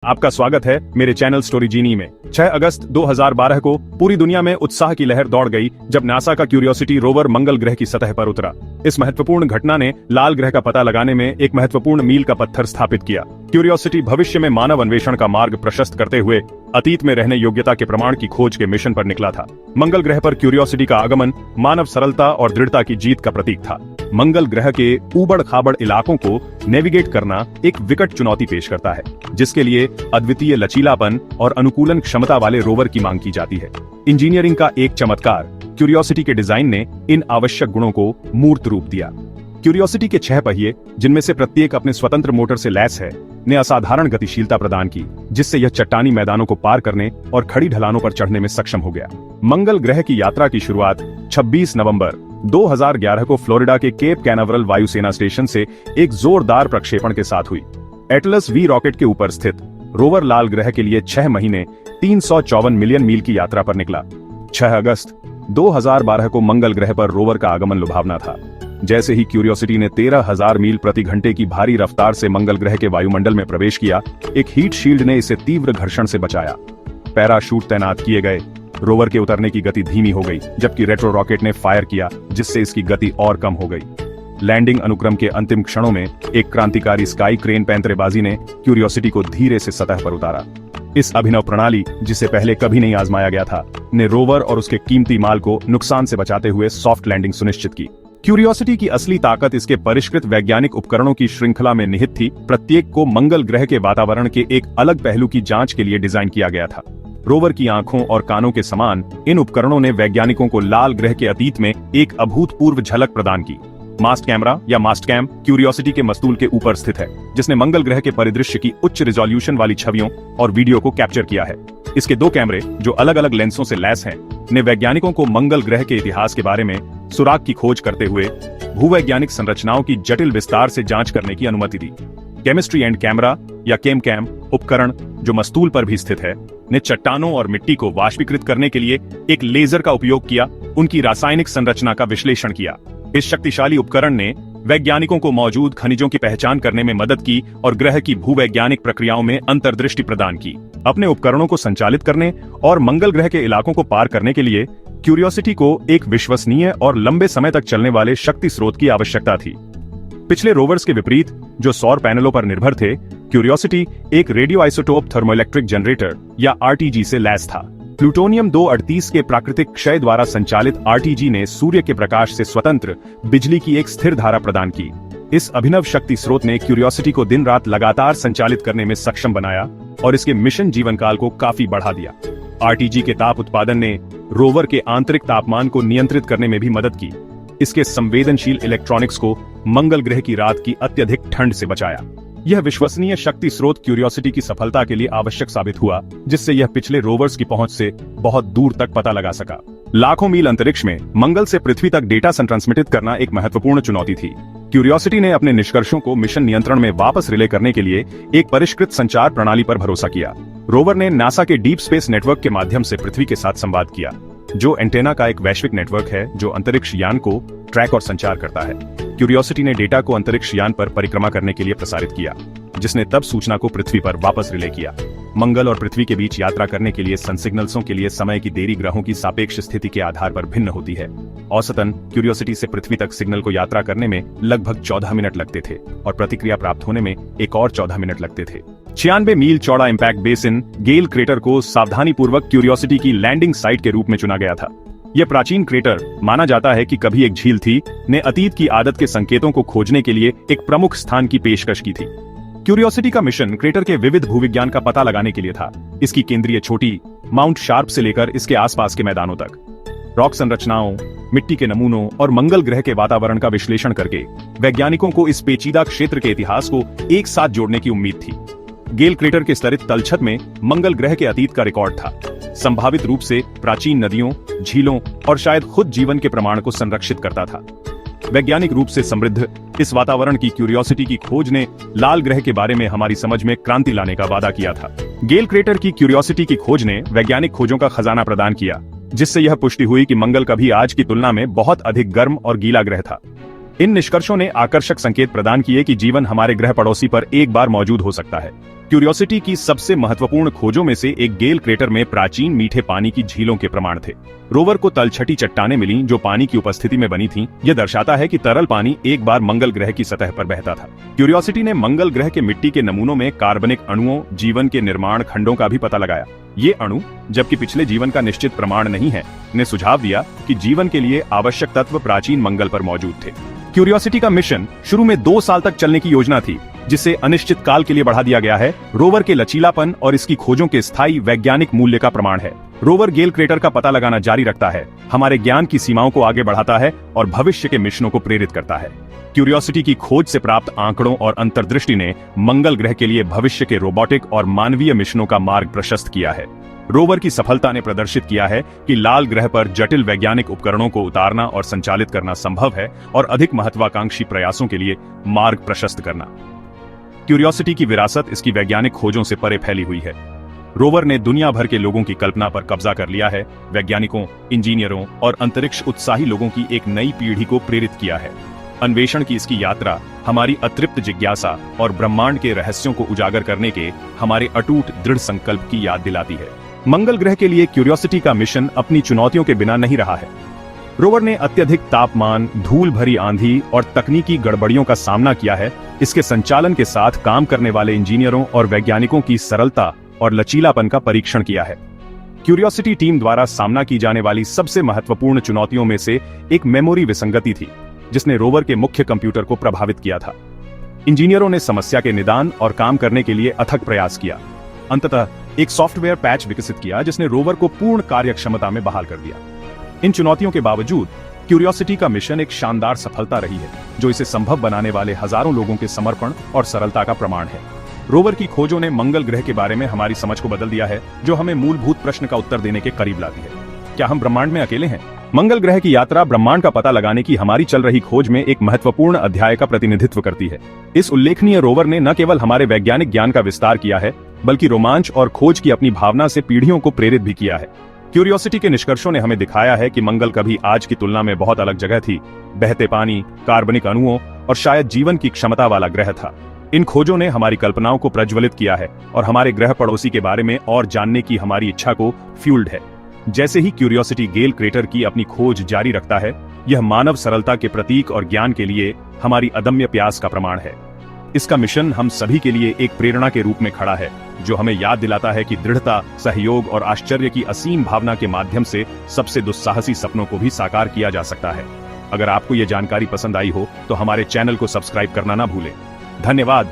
आपका स्वागत है मेरे चैनल स्टोरी जीनी में। 6 अगस्त 2012 को पूरी दुनिया में उत्साह की लहर दौड़ गई जब नासा का क्यूरियोसिटी रोवर मंगल ग्रह की सतह पर उतरा। इस महत्वपूर्ण घटना ने लाल ग्रह का पता लगाने में एक महत्वपूर्ण मील का पत्थर स्थापित किया। क्यूरियोसिटी भविष्य में मानव अन्वेषण का मार्ग प्रशस्त करते हुए अतीत में रहने योग्यता के प्रमाण की खोज के मिशन पर निकला था। मंगल ग्रह पर क्यूरियोसिटी का आगमन मानव सरलता और दृढ़ता की जीत का प्रतीक था। मंगल ग्रह के ऊबड़ खाबड़ इलाकों को नेविगेट करना एक विकट चुनौती पेश करता है, जिसके लिए अद्वितीय लचीलापन और अनुकूलन क्षमता वाले रोवर की मांग की जाती है। इंजीनियरिंग का एक चमत्कार क्यूरियोसिटी के डिजाइन ने इन आवश्यक गुणों को मूर्त रूप दिया। क्यूरियोसिटी के 6 पहिए, जिनमें से प्रत्येक अपने स्वतंत्र मोटर से लैस है, ने असाधारण गतिशीलता प्रदान की, जिससे यह चट्टानी मैदानों को पार करने और खड़ी ढलानों पर चढ़ने में सक्षम हो गया। मंगल ग्रह की यात्रा की शुरुआत 26 नवंबर 2011 को फ्लोरिडा के केप कैनावरल वायुसेना स्टेशन से एक जोरदार प्रक्षेपण के साथ हुई। एटलस वी रॉकेट के ऊपर स्थित रोवर लाल ग्रह के लिए 6 महीने 354 मिलियन मील की यात्रा पर निकला। 6 अगस्त 2012 को मंगल ग्रह पर रोवर का आगमन लुभावना था। जैसे ही क्यूरियोसिटी ने 13,000 मील प्रति घंटे की भारी रफ्तार से मंगल ग्रह के वायुमंडल में प्रवेश किया, एक हीट शील्ड ने इसे तीव्र घर्षण से बचाया। पैराशूट तैनात किए गए, रोवर के उतरने की गति धीमी हो गई, जबकि रेट्रो रॉकेट ने फायर किया, जिससे इसकी गति और कम हो गई। लैंडिंग अनुक्रम के अंतिम क्षणों में एक क्रांतिकारी स्काई क्रेन पैंतरेबाजी ने क्यूरियोसिटी को धीरे से सतह पर उतारा। इस अभिनव प्रणाली, जिसे पहले कभी नहीं आजमाया गया था, ने रोवर और उसके कीमती माल को नुकसान से बचाते हुए सॉफ्ट लैंडिंग सुनिश्चित की। क्यूरियोसिटी की असली ताकत इसके परिष्कृत वैज्ञानिक उपकरणों की श्रृंखला में निहित थी। प्रत्येक को मंगल ग्रह के वातावरण के एक अलग पहलू की जांच के लिए डिजाइन किया गया था। रोवर की आंखों और कानों के समान इन उपकरणों ने वैज्ञानिकों को लाल ग्रह के अतीत में एक अभूतपूर्व झलक प्रदान की। मास्ट कैमरा या मास्ट कैम क्यूरियोसिटी के मस्तूल के ऊपर स्थित है, जिसने मंगल ग्रह के परिदृश्य की उच्च रिजोल्यूशन वाली छवियों और वीडियो को कैप्चर किया है। इसके 2 कैमरे, जो अलग अलग लेंसों से लैस हैं, ने वैज्ञानिकों को मंगल ग्रह के इतिहास के बारे में सुराग की खोज करते हुए भूवैज्ञानिक संरचनाओं की जटिल विस्तार से जांच करने की अनुमति दी। केमिस्ट्री एंड कैमरा या केम उपकरण, जो मस्तूल पर भी स्थित है, ने चट्टानों और मिट्टी को वाष्पीकृत करने के लिए एक लेजर का उपयोग किया, उनकी रासायनिक संरचना का विश्लेषण किया। इस शक्तिशाली उपकरण ने वैज्ञानिकों को मौजूद खनिजों की पहचान करने में मदद की और ग्रह की भूवैज्ञानिक प्रक्रियाओं में अंतर्दृष्टि प्रदान की। अपने उपकरणों को संचालित करने और मंगल ग्रह के इलाकों को पार करने के लिए क्यूरियोसिटी को एक विश्वसनीय और लंबे समय तक चलने वाले शक्ति स्रोत की आवश्यकता थी। पिछले रोवर्स के विपरीत, जो सौर पैनलों पर निर्भर थे, क्यूरियोसिटी एक रेडियो आइसोटोप थर्मोइलेक्ट्रिक जनरेटर या आरटीजी से लैस था। प्लूटोनियम 238 के प्राकृतिक क्षय द्वारा संचालित आरटीजी ने सूर्य के प्रकाश से स्वतंत्र बिजली की एक स्थिर धारा प्रदान की। इस अभिनव शक्ति स्रोत ने क्यूरियोसिटी को दिन रात लगातार संचालित करने में सक्षम बनाया और इसके मिशन जीवन काल को काफी बढ़ा दिया। आरटीजी के ताप उत्पादन ने रोवर के आंतरिक तापमान को नियंत्रित करने में भी मदद की। इसके संवेदनशील इलेक्ट्रॉनिक्स को मंगल ग्रह की रात की अत्यधिक ठंड से बचाया। यह विश्वसनीय शक्ति स्रोत क्यूरियोसिटी की सफलता के लिए आवश्यक साबित हुआ, जिससे यह पिछले रोवर्स की पहुंच से बहुत दूर तक पता लगा सका। लाखों मील अंतरिक्ष में मंगल से पृथ्वी तक डेटा संट्रांसमिटेड करना एक महत्वपूर्ण चुनौती थी। क्यूरियोसिटी ने अपने निष्कर्षों को मिशन नियंत्रण में वापस रिले करने के लिए एक परिष्कृत संचार प्रणाली पर भरोसा किया। रोवर ने नासा के डीप स्पेस नेटवर्क के माध्यम से पृथ्वी के साथ संवाद किया, जो एंटेना का एक वैश्विक नेटवर्क है जो अंतरिक्ष यान को ट्रैक और संचार करता है। क्यूरियोसिटी ने डेटा को अंतरिक्ष यान पर परिक्रमा करने के लिए प्रसारित किया, जिसने तब सूचना को पृथ्वी पर वापस रिले किया। मंगल और पृथ्वी के बीच यात्रा करने के लिए सनसिग्नल्सों के लिए समय की देरी ग्रहों की सापेक्ष स्थिति के आधार पर भिन्न होती है। औसतन क्यूरियोसिटी से पृथ्वी तक सिग्नल को यात्रा करने में लगभग 14 मिनट लगते थे और प्रतिक्रिया प्राप्त होने में एक और 14 मिनट लगते थे। 96 मील चौड़ा इम्पैक्ट बेसिन गेल क्रेटर को सावधानीपूर्वक क्यूरियोसिटी की लैंडिंग साइट के रूप में चुना गया था। यह प्राचीन क्रेटर, माना जाता है कि कभी एक झील थी, ने अतीत की आदत के संकेतों को खोजने के लिए एक प्रमुख स्थान की पेशकश की थी। क्यूरियोसिटी का मिशन क्रेटर के विविध भूविज्ञान का पता लगाने के लिए था। इसकी केंद्रीय चोटी माउंट शार्प से लेकर इसके आसपास के मैदानों तक रॉक संरचनाओं, मिट्टी के नमूनों और मंगल ग्रह के वातावरण का विश्लेषण करके वैज्ञानिकों को इस पेचीदा क्षेत्र के इतिहास को एक साथ जोड़ने की उम्मीद थी। गेल क्रेटर के स्तरित तलछट में मंगल ग्रह के अतीत का रिकॉर्ड था, संभावित रूप से प्राचीन नदियों, झीलों और शायद खुद जीवन के प्रमाण को संरक्षित करता था। वैज्ञानिक रूप से समृद्ध इस वातावरण की क्यूरियोसिटी की खोज ने लाल ग्रह के बारे में हमारी समझ में क्रांति लाने का वादा किया था। गेल क्रेटर की क्यूरियोसिटी की खोज ने वैज्ञानिक खोजों का खजाना प्रदान किया, जिससे यह पुष्टि हुई कि मंगल कभी आज की तुलना में बहुत अधिक गर्म और गीला ग्रह था। इन निष्कर्षों ने आकर्षक संकेत प्रदान किए कि जीवन हमारे ग्रह पड़ोसी पर एक बार मौजूद हो सकता है। क्यूरियोसिटी की सबसे महत्वपूर्ण खोजों में से एक गेल क्रेटर में प्राचीन मीठे पानी की झीलों के प्रमाण थे। रोवर को तलछटी चट्टानें मिली जो पानी की उपस्थिति में बनी थीं। यह दर्शाता है कि तरल पानी एक बार मंगल ग्रह की सतह पर बहता था। क्यूरियोसिटी ने मंगल ग्रह के मिट्टी के नमूनों में कार्बनिक अणुओं, जीवन के निर्माण खंडों का भी पता लगाया। ये अणु, जबकि पिछले जीवन का निश्चित प्रमाण नहीं है, ने सुझाव दिया कि जीवन के लिए आवश्यक तत्व प्राचीन मंगल पर मौजूद थे। क्यूरियोसिटी का मिशन शुरू में 2 साल तक चलने की योजना थी, जिसे अनिश्चित काल के लिए बढ़ा दिया गया है। रोवर के लचीलापन और इसकी खोजों के स्थायी वैज्ञानिक मूल्य का प्रमाण है। रोवर गेल क्रेटर का पता लगाना जारी रखता है, हमारे ज्ञान की सीमाओं को आगे बढ़ाता है और भविष्य के मिशनों को प्रेरित करता है। क्यूरियोसिटी की खोज से प्राप्त आंकड़ों और अंतर्दृष्टि ने मंगल ग्रह के लिए भविष्य के रोबोटिक और मानवीय मिशनों का मार्ग प्रशस्त किया है। रोवर की सफलता ने प्रदर्शित किया है कि लाल ग्रह पर जटिल वैज्ञानिक उपकरणों को उतारना और संचालित करना संभव है और अधिक महत्वाकांक्षी प्रयासों के लिए मार्ग प्रशस्त करना। क्यूरियोसिटी की विरासत इसकी वैज्ञानिक खोजों से परे फैली हुई है। रोवर ने दुनिया भर के लोगों की कल्पना पर कब्जा कर लिया है। वैज्ञानिकों, इंजीनियरों और अंतरिक्ष उत्साही लोगों की एक नई पीढ़ी को प्रेरित किया है। अन्वेषण की इसकी यात्रा हमारी अतृप्त जिज्ञासा और ब्रह्मांड के रहस्यों को उजागर करने के हमारे अटूट दृढ़ संकल्प की याद दिलाती है। मंगल ग्रह के लिए क्यूरियोसिटी का मिशन अपनी चुनौतियों के बिना नहीं रहा है। रोवर ने अत्यधिक तापमान, धूल भरी आंधी और तकनीकी गड़बड़ियों का सामना किया है। इसके संचालन के साथ काम करने वाले इंजीनियरों और वैज्ञानिकों की सरलता और लचीलापन का परीक्षण किया है। क्यूरियोसिटी टीम द्वारा सामना की जाने वाली सबसे महत्वपूर्ण चुनौतियों में से एक मेमोरी विसंगति थी, जिसने रोवर के मुख्य कंप्यूटर को प्रभावित किया था। इंजीनियरों ने समस्या के निदान और काम करने के लिए अथक प्रयास किया। अंततः एक सॉफ्टवेयर पैच विकसित किया जिसने रोवर को पूर्ण कार्यक्षमता में बहाल कर दिया। इन चुनौतियों के बावजूद क्यूरियोसिटी का मिशन एक शानदार सफलता रही है, जो इसे संभव बनाने वाले हजारों लोगों के समर्पण और सरलता का प्रमाण है। रोवर की खोजों ने मंगल ग्रह के बारे में हमारी समझ को बदल दिया है, जो हमें मूलभूत प्रश्न का उत्तर देने के करीब लाती है। क्या हम ब्रह्मांड में अकेले हैं? मंगल ग्रह की यात्रा ब्रह्मांड का पता लगाने की हमारी चल रही खोज में एक महत्वपूर्ण अध्याय का प्रतिनिधित्व करती है। इस उल्लेखनीय रोवर ने न केवल हमारे वैज्ञानिक ज्ञान का विस्तार किया है, बल्कि रोमांच और खोज की अपनी भावना से पीढ़ियों को प्रेरित भी किया है। क्यूरियोसिटी के निष्कर्षों ने हमें दिखाया है कि मंगल कभी आज की तुलना में बहुत अलग जगह थी। बहते पानी, कार्बनिक अणुओं और शायद जीवन की क्षमता वाला ग्रह था। इन खोजों ने हमारी कल्पनाओं को प्रज्वलित किया है और हमारे ग्रह पड़ोसी के बारे में और जानने की हमारी इच्छा को फ्यूल्ड है। जैसे ही क्यूरियोसिटी गेल क्रेटर की अपनी खोज जारी रखता है, यह मानव सरलता के प्रतीक और ज्ञान के लिए हमारी अदम्य प्यास का प्रमाण है। इसका मिशन हम सभी के लिए एक प्रेरणा के रूप में खड़ा है, जो हमें याद दिलाता है कि दृढ़ता, सहयोग और आश्चर्य की असीम भावना के माध्यम से सबसे दुस्साहसी सपनों को भी साकार किया जा सकता है। अगर आपको यह जानकारी पसंद आई हो तो हमारे चैनल को सब्सक्राइब करना ना भूलें। धन्यवाद।